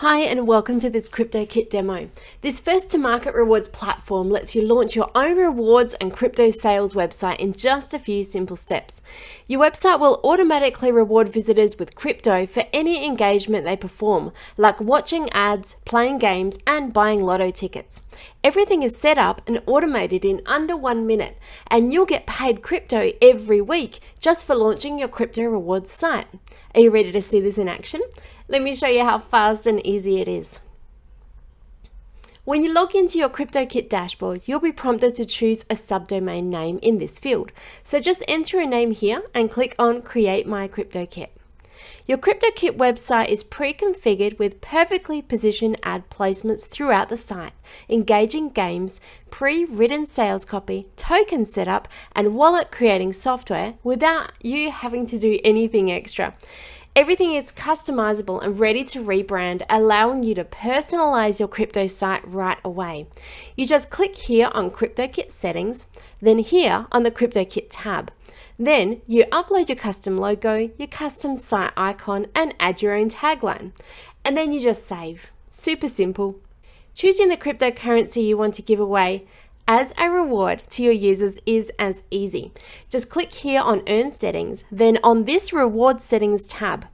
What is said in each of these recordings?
Hi and welcome to this CryptoKit demo. This first to market rewards platform lets you launch your own rewards and crypto sales website in just a few simple steps. Your website will automatically reward visitors with crypto for any engagement they perform, like watching ads, playing games, and buying lotto tickets. Everything is set up and automated in under 1 minute, and you'll get paid crypto every week just for launching your crypto rewards site. Are you ready to see this in action? Let me show you how fast and easy it is. When you log into your CryptoKit dashboard, you'll be prompted to choose a subdomain name in this field. So just enter a name here and click on Create My CryptoKit. Your CryptoKit website is pre-configured with perfectly positioned ad placements throughout the site, engaging games, pre-written sales copy, token setup, and wallet creating software without you having to do anything extra. Everything is customizable and ready to rebrand, allowing you to personalize your crypto site right away. You just click here on CryptoKit settings, then here on the CryptoKit tab. Then you upload your custom logo, your custom site icon, and add your own tagline. And then you just save. Super simple. Choosing the cryptocurrency you want to give away as a reward to your users is as easy. Just click here on Earn Settings, then on this Reward Settings tab.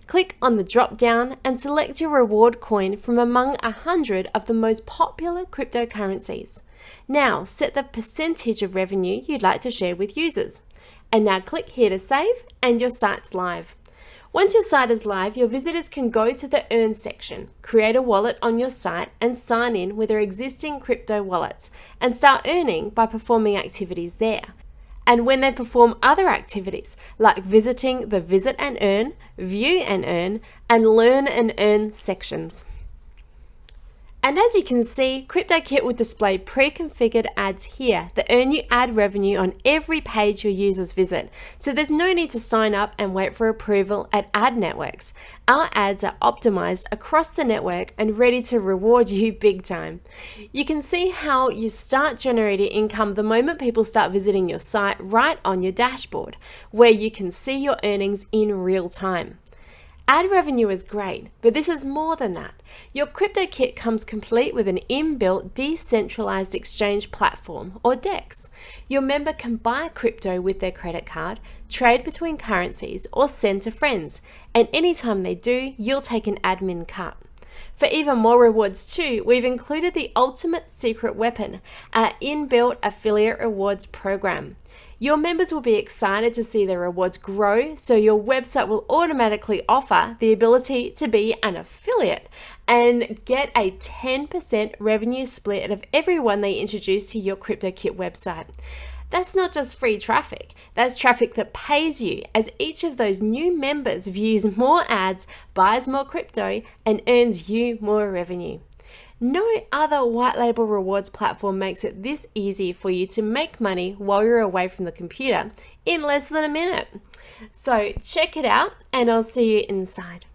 Click on the drop down and select your reward coin from among 100 of the most popular cryptocurrencies. Now set the percentage of revenue you'd like to share with users. And now click here to save and your site's live. Once your site is live, your visitors can go to the Earn section, create a wallet on your site, and sign in with their existing crypto wallets and start earning by performing activities there. And when they perform other activities like visiting the Visit and Earn, View and Earn, and Learn and Earn sections. And as you can see, CryptoKit will display pre-configured ads here that earn you ad revenue on every page your users visit. So there's no need to sign up and wait for approval at ad networks. Our ads are optimized across the network and ready to reward you big time. You can see how you start generating income the moment people start visiting your site right on your dashboard, where you can see your earnings in real time. Ad revenue is great, but this is more than that. Your CryptoKit comes complete with an inbuilt Decentralized exchange platform, or DEX. Your member can buy crypto with their credit card, trade between currencies, or send to friends. And anytime they do, you'll take an admin cut. For even more rewards too, we've included the ultimate secret weapon, our inbuilt affiliate rewards program. Your members will be excited to see their rewards grow, so your website will automatically offer the ability to be an affiliate and get a 10% revenue split of everyone they introduce to your CryptoKit website. That's not just free traffic, that's traffic that pays you, as each of those new members views more ads, buys more crypto, and earns you more revenue. No other white label rewards platform makes it this easy for you to make money while you're away from the computer in less than a minute. So check it out and I'll see you inside.